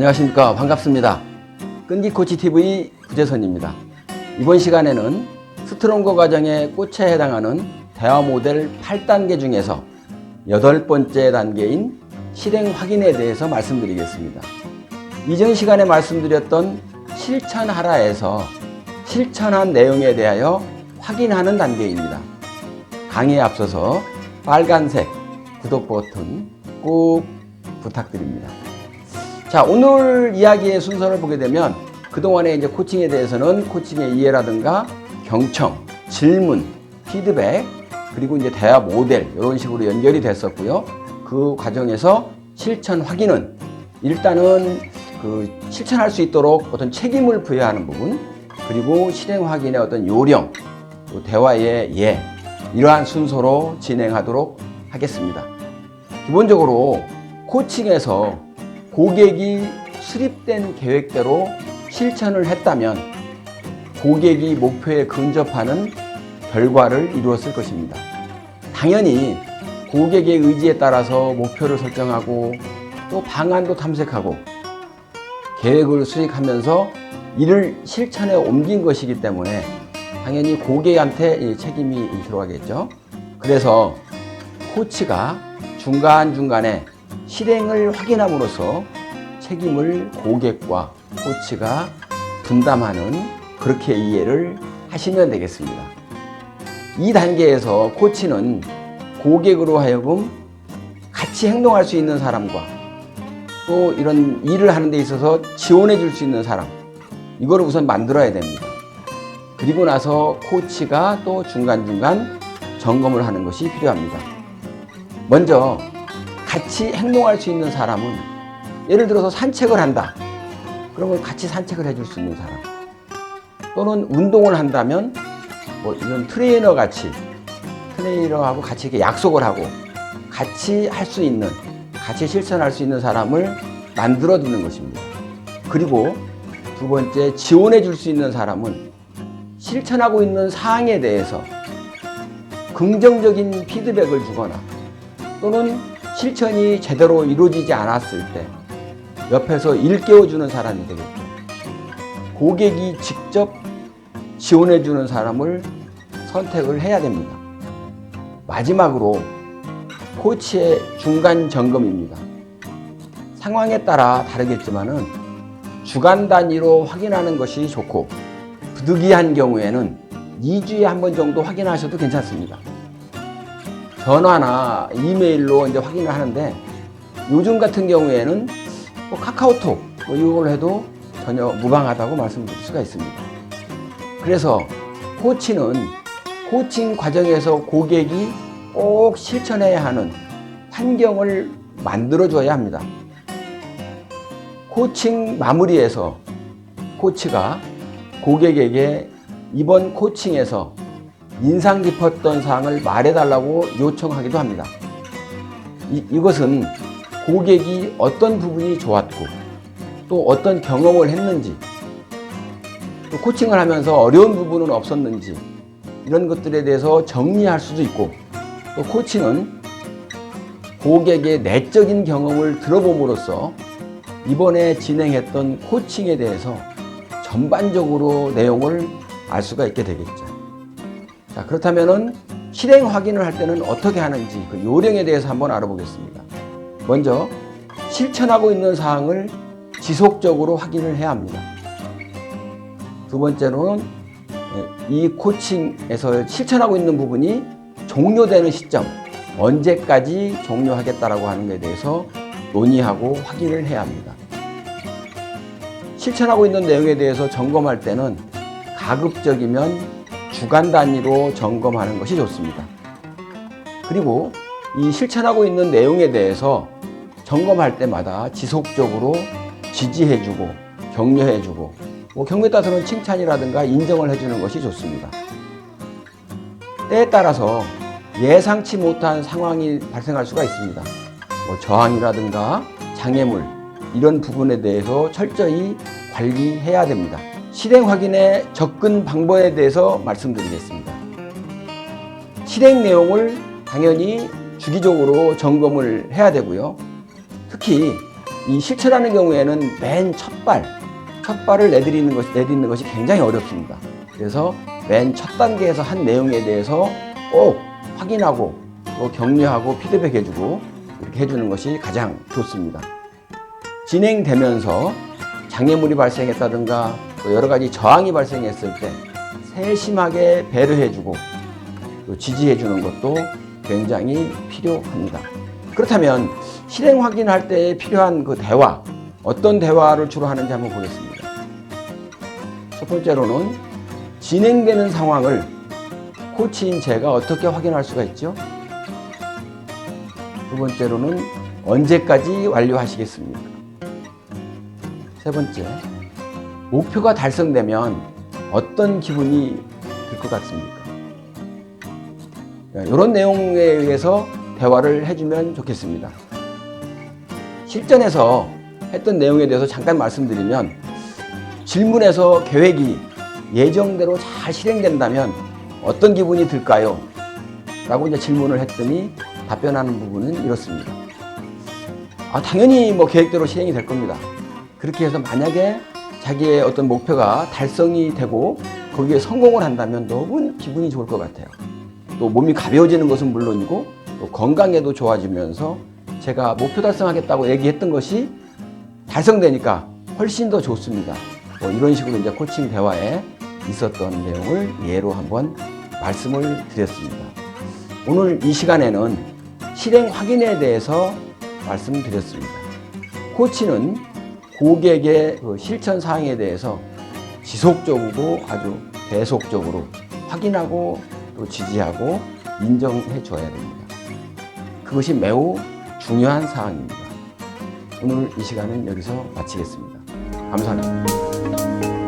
안녕하십니까. 반갑습니다. 끈기코치TV 구재선입니다. 이번 시간에는 스트롱거 과정의 꽃에 해당하는 대화 모델 8단계 중에서 8번째 단계인 실행 확인에 대해서 말씀드리겠습니다. 이전 시간에 말씀드렸던 실천하라에서 실천한 내용에 대하여 확인하는 단계입니다. 강의에 앞서서 빨간색 구독 버튼 꼭 부탁드립니다. 자, 오늘 이야기의 순서를 보게 되면 그동안에 이제 코칭에 대해서는 코칭의 이해라든가 경청, 질문, 피드백, 그리고 이제 대화 모델 이런 식으로 연결이 됐었고요. 그 과정에서 실천 확인은 일단은 실천할 수 있도록 어떤 책임을 부여하는 부분, 그리고 실행 확인의 어떤 요령, 또 대화의 예, 이러한 순서로 진행하도록 하겠습니다. 기본적으로 코칭에서 고객이 수립된 계획대로 실천을 했다면 고객이 목표에 근접하는 결과를 이루었을 것입니다. 당연히 고객의 의지에 따라서 목표를 설정하고 또 방안도 탐색하고 계획을 수립하면서 이를 실천에 옮긴 것이기 때문에 당연히 고객한테 책임이 들어가겠죠. 그래서 코치가 중간중간에 실행을 확인함으로써 책임을 고객과 코치가 분담하는, 그렇게 이해를 하시면 되겠습니다. 이 단계에서 코치는 고객으로 하여금 같이 행동할 수 있는 사람과 또 이런 일을 하는 데 있어서 지원해 줄 수 있는 사람, 이거를 우선 만들어야 됩니다. 그리고 나서 코치가 또 중간중간 점검을 하는 것이 필요합니다. 먼저 같이 행동할 수 있는 사람은, 예를 들어서 산책을 한다. 그러면 같이 산책을 해줄 수 있는 사람, 또는 운동을 한다면 이런 트레이너하고 같이 이렇게 약속을 하고 같이 할 수 있는, 같이 실천할 수 있는 사람을 만들어 두는 것입니다. 그리고 두 번째, 지원해 줄 수 있는 사람은 실천하고 있는 사항에 대해서 긍정적인 피드백을 주거나 또는 실천이 제대로 이루어지지 않았을 때 옆에서 일깨워주는 사람이 되겠죠. 고객이 직접 지원해주는 사람을 선택을 해야 됩니다. 마지막으로 코치의 중간 점검입니다. 상황에 따라 다르겠지만은 주간 단위로 확인하는 것이 좋고, 부득이한 경우에는 2주에 한 번 정도 확인하셔도 괜찮습니다. 전화나 이메일로 이제 확인을 하는데, 요즘 같은 경우에는 카카오톡 이걸 해도 전혀 무방하다고 말씀드릴 수가 있습니다. 그래서 코치는 코칭 과정에서 고객이 꼭 실천해야 하는 환경을 만들어줘야 합니다. 코칭 마무리에서 코치가 고객에게 이번 코칭에서 인상 깊었던 사항을 말해달라고 요청하기도 합니다. 이것은 고객이 어떤 부분이 좋았고 또 어떤 경험을 했는지, 또 코칭을 하면서 어려운 부분은 없었는지, 이런 것들에 대해서 정리할 수도 있고, 또 코치는 고객의 내적인 경험을 들어봄으로써 이번에 진행했던 코칭에 대해서 전반적으로 내용을 알 수가 있게 되겠죠. 자, 그렇다면은 실행 확인을 할 때는 어떻게 하는지 그 요령에 대해서 한번 알아보겠습니다. 먼저 실천하고 있는 사항을 지속적으로 확인을 해야 합니다. 두 번째로는 이 코칭에서 실천하고 있는 부분이 종료되는 시점, 언제까지 종료하겠다라고 하는 것에 대해서 논의하고 확인을 해야 합니다. 실천하고 있는 내용에 대해서 점검할 때는 가급적이면 주간 단위로 점검하는 것이 좋습니다. 그리고 이 실천하고 있는 내용에 대해서 점검할 때마다 지속적으로 지지해주고 격려해주고, 경우에 따라서는 칭찬이라든가 인정을 해주는 것이 좋습니다. 때에 따라서 예상치 못한 상황이 발생할 수가 있습니다. 저항이라든가 장애물, 이런 부분에 대해서 철저히 관리해야 됩니다. 실행 확인의 접근 방법에 대해서 말씀드리겠습니다. 실행 내용을 당연히 주기적으로 점검을 해야 되고요. 특히 이 실천하는 경우에는 맨 첫 발을 내딛는 것이 굉장히 어렵습니다. 그래서 맨 첫 단계에서 한 내용에 대해서 꼭 확인하고 또 격려하고 피드백해주고 이렇게 해주는 것이 가장 좋습니다. 진행되면서 장애물이 발생했다든가 또 여러 가지 저항이 발생했을 때 세심하게 배려해주고 또 지지해주는 것도 굉장히 필요합니다. 그렇다면 실행 확인할 때 필요한 그 대화, 어떤 대화를 주로 하는지 한번 보겠습니다. 첫 번째로는 진행되는 상황을 코치인 제가 어떻게 확인할 수가 있죠? 두 번째로는 언제까지 완료하시겠습니까? 세 번째, 목표가 달성되면 어떤 기분이 들 것 같습니까? 이런 내용에 의해서 대화를 해주면 좋겠습니다. 실전에서 했던 내용에 대해서 잠깐 말씀드리면 질문에서 계획이 예정대로 잘 실행된다면 어떤 기분이 들까요? 라고 이제 질문을 했더니 답변하는 부분은 이렇습니다. 당연히 뭐 계획대로 실행이 될 겁니다. 그렇게 해서 만약에 자기의 어떤 목표가 달성이 되고 거기에 성공을 한다면 너무 기분이 좋을 것 같아요. 또 몸이 가벼워지는 것은 물론이고 또 건강에도 좋아지면서 제가 목표 달성하겠다고 얘기했던 것이 달성되니까 훨씬 더 좋습니다. 뭐 이런 식으로 이제 코칭 대화에 있었던 내용을 예로 한번 말씀을 드렸습니다. 오늘 이 시간에는 실행 확인에 대해서 말씀드렸습니다. 코치는 고객의 그 실천 사항에 대해서 지속적이고 아주 계속적으로 확인하고 또 지지하고 인정해 줘야 됩니다. 그것이 매우 중요한 사항입니다. 오늘 이 시간은 여기서 마치겠습니다. 감사합니다.